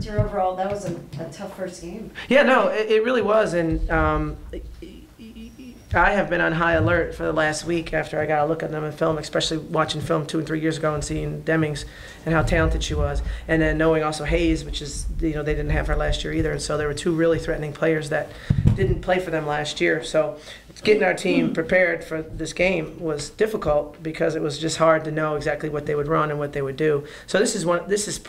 your overall, that was a tough first game. Yeah, no, it really was, and I have been on high alert for the last week after I got a look at them in film, especially watching film 2 and 3 years ago and seeing Demings and how talented she was, and then knowing also Hayes, which is, they didn't have her last year either, and so there were 2 really threatening players that didn't play for them last year. So getting our team prepared for this game was difficult because it was just hard to know exactly what they would run and what they would do. So this is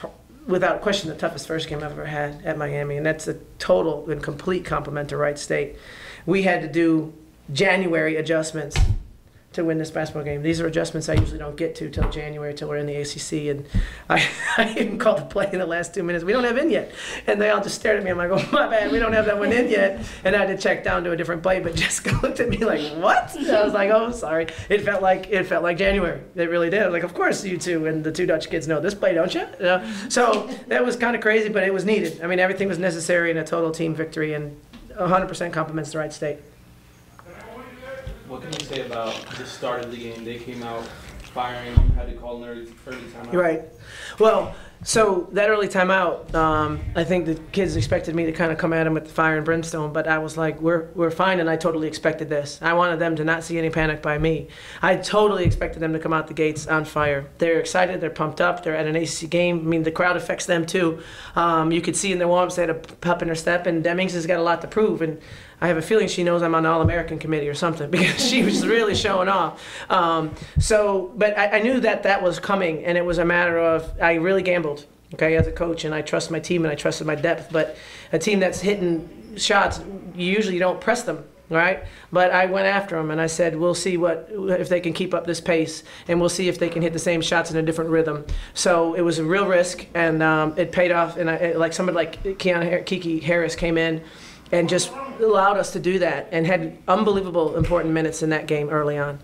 without question the toughest first game I've ever had at Miami, and that's a total and complete compliment to Wright State. We had to do January adjustments to win this basketball game. These are adjustments I usually don't get to till January, till we're in the ACC, and I even called the play in the last 2 minutes. We don't have in yet, and they all just stared at me. I'm like, oh my bad, we don't have that one in yet, and I had to check down to a different play. But Jessica looked at me like, what? And I was like, oh, sorry. It felt like January. It really did. I was like, of course you two and the 2 Dutch kids know this play, don't you? So that was kind of crazy, but it was needed. I mean, everything was necessary in a total team victory, and 100% compliments to Wright State. What can you say about the start of the game? They came out firing. You had to call an early timeout. Right. Well, so that early timeout, I think the kids expected me to kind of come at them with the fire and brimstone, but I was like, we're fine, and I totally expected this. I wanted them to not see any panic by me. I totally expected them to come out the gates on fire. They're excited. They're pumped up. They're at an ACC game. I mean, the crowd affects them too. You could see in their warm-ups they had a pep in their step, and Demings has got a lot to prove. And I have a feeling she knows I'm on the All-American committee or something because she was really showing off. But I knew that was coming, and it was a matter of I really gambled, okay, as a coach, and I trust my team and I trusted my depth. But a team that's hitting shots, you don't press them, right? But I went after them, and I said, we'll see if they can keep up this pace, and we'll see if they can hit the same shots in a different rhythm. So it was a real risk, and it paid off. And somebody like Kiki Harris came in and just allowed us to do that and had unbelievable important minutes in that game early on.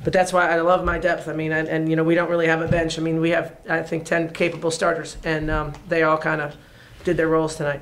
But that's why I love my depth. I mean, and we don't really have a bench. I mean, we have, I think, 10 capable starters, and they all kind of did their roles tonight.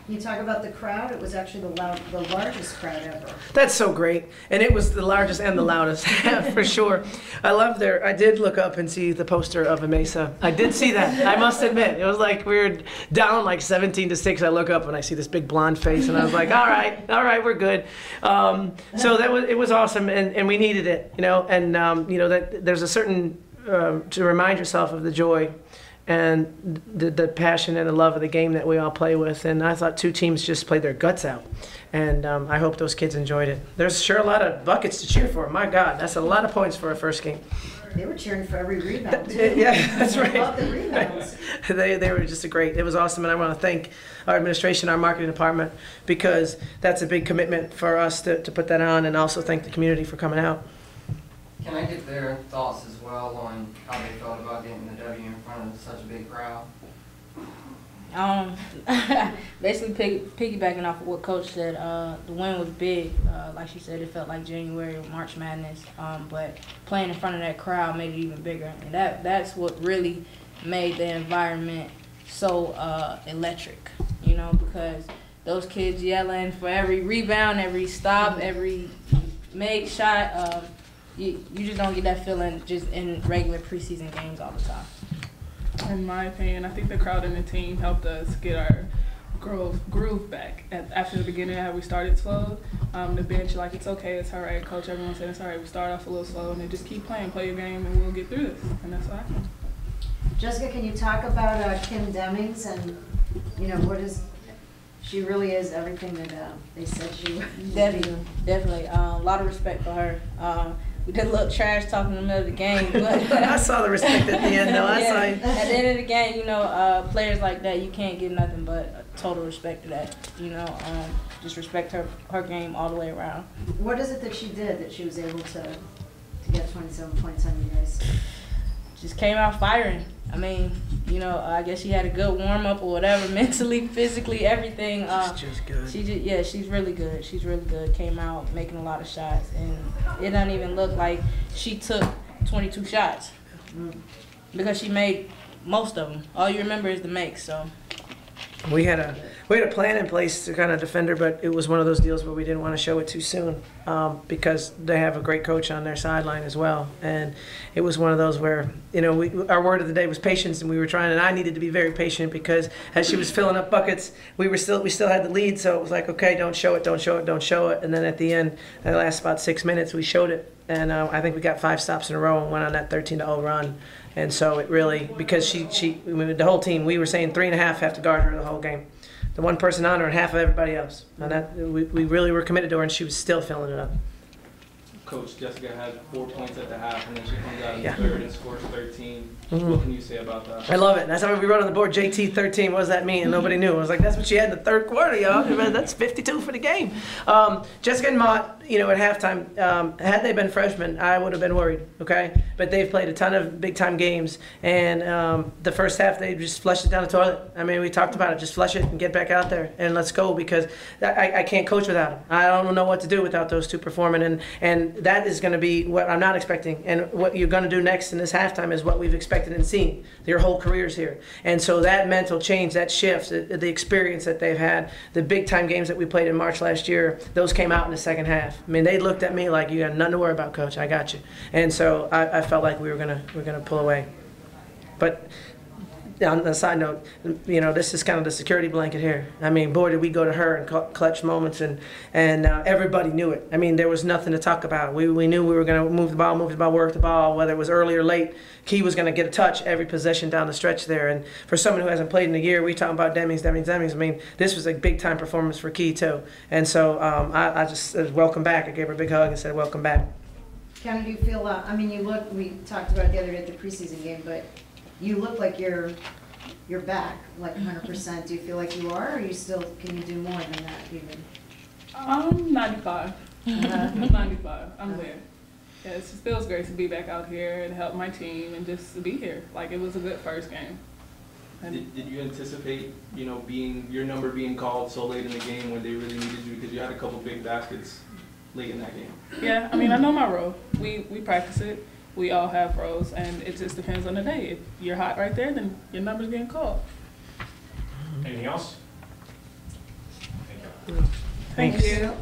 You talk about the crowd. It was actually the largest crowd ever. That's so great, and it was the largest and the loudest for sure. I did look up and see the poster of Mesa. I did see that. I must admit, it was like we were down like 17-6. I look up and I see this big blonde face, and I was like, all right, we're good. So it was awesome, and we needed it, and that there's a certain to remind yourself of the joy and the passion and the love of the game that we all play with. And I thought 2 teams just played their guts out. And I hope those kids enjoyed it. There's sure a lot of buckets to cheer for. My God, that's a lot of points for a first game. They were cheering for every rebound, too. Yeah, that's right. I love the rebounds. They were just great. It was awesome, and I want to thank our administration, our marketing department, because that's a big commitment for us to put that on, and also thank the community for coming out. Can I get their thoughts as well on how they felt about getting the W in front of such a big crowd? Basically piggybacking off of what Coach said, the win was big. Like she said, it felt like January or March Madness, but playing in front of that crowd made it even bigger. And that's what really made the environment so electric, because those kids yelling for every rebound, every stop, every made shot. You just don't get that feeling just in regular preseason games all the time. In my opinion, I think the crowd and the team helped us get our groove back. After the beginning, how we started slow, the bench, like, it's okay, it's all right. Coach, everyone said it's all right. We start off a little slow, and then just keep playing, play your game, and we'll get through this. And that's what happened. Jessica, can you talk about Kim Demings and, she really is everything that they said she would be. Definitely. A lot of respect for her. We did a little trash talk in the middle of the game, but I saw the respect at the end, though. At the end of the game, players like that, you can't give nothing but total respect to that. Just respect her game all the way around. What is it that she did that she was able to get 27 points on you guys? Just came out firing. I mean, I guess she had a good warm up or whatever, mentally, physically, everything. She's just good. She's really good. She's really good. Came out making a lot of shots, and it doesn't even look like she took 22 shots because she made most of them. All you remember is the makes. So We had a plan in place to kind of defend her, but it was one of those deals where we didn't want to show it too soon because they have a great coach on their sideline as well. And it was one of those where, you know, our word of the day was patience, and we were trying, and I needed to be very patient because as she was filling up buckets, we still had the lead, so it was like, okay, don't show it, don't show it, don't show it. And then at the end, the last about 6 minutes, we showed it. And I think we got 5 stops in a row and went on that 13-0 run. And so it really, because the whole team, we were saying 3.5 have to guard her the whole game. The one person on her and half of everybody else. And that we really were committed to her, and she was still filling it up. Coach Jessica had 4 points at the half, and then she comes out in Yeah. the third and scores 13. Mhm. What can you say about that? I love it. That's how we wrote on the board, JT 13, what does that mean? And nobody knew. I was like, that's what she had in the third quarter, y'all. That's 52 for the game. Jessica and Mott, you know, at halftime, had they been freshmen, I would have been worried, okay? But they've played a ton of big-time games, and the first half, they just flushed it down the toilet. I mean, we talked about it. Just flush it and get back out there, and let's go, because I can't coach without them. I don't know what to do without those two performing, and that is going to be what I'm not expecting. And what you're going to do next in this halftime is what we've expected and seen their whole careers here. And so that mental change, that shift, the experience that they've had, the big-time games that we played in March last year, those came out in the second half. I mean, they looked at me like, you got nothing to worry about, Coach. I got you. And so I felt like we were gonna pull away. But on the side note, you know, this is kind of the security blanket here. I mean, boy, did we go to her in clutch moments, and everybody knew it. I mean, there was nothing to talk about. We knew we were going to move the ball, work the ball, whether it was early or late. Key was going to get a touch every possession down the stretch there. And for someone who hasn't played in a year, we talking about Demings. I mean, this was a big-time performance for Key, too. And so I just said, welcome back. I gave her a big hug and said, welcome back. Kevin, do you feel, I mean, we talked about it the other day at the preseason game, but you look like you're back, like 100%. Do you feel like you are, or you still, can you do more than that even? 95. 95. I'm there. Yeah, it just feels great to be back out here and help my team and just to be here. Like, it was a good first game. Did you anticipate, you know, your number being called so late in the game when they really needed you, because you had a couple big baskets late in that game? Yeah, I mean, I know my role. We practice it. We all have roles, and it just depends on the day. If you're hot right there, then your number's getting called. Anything else? Thank you.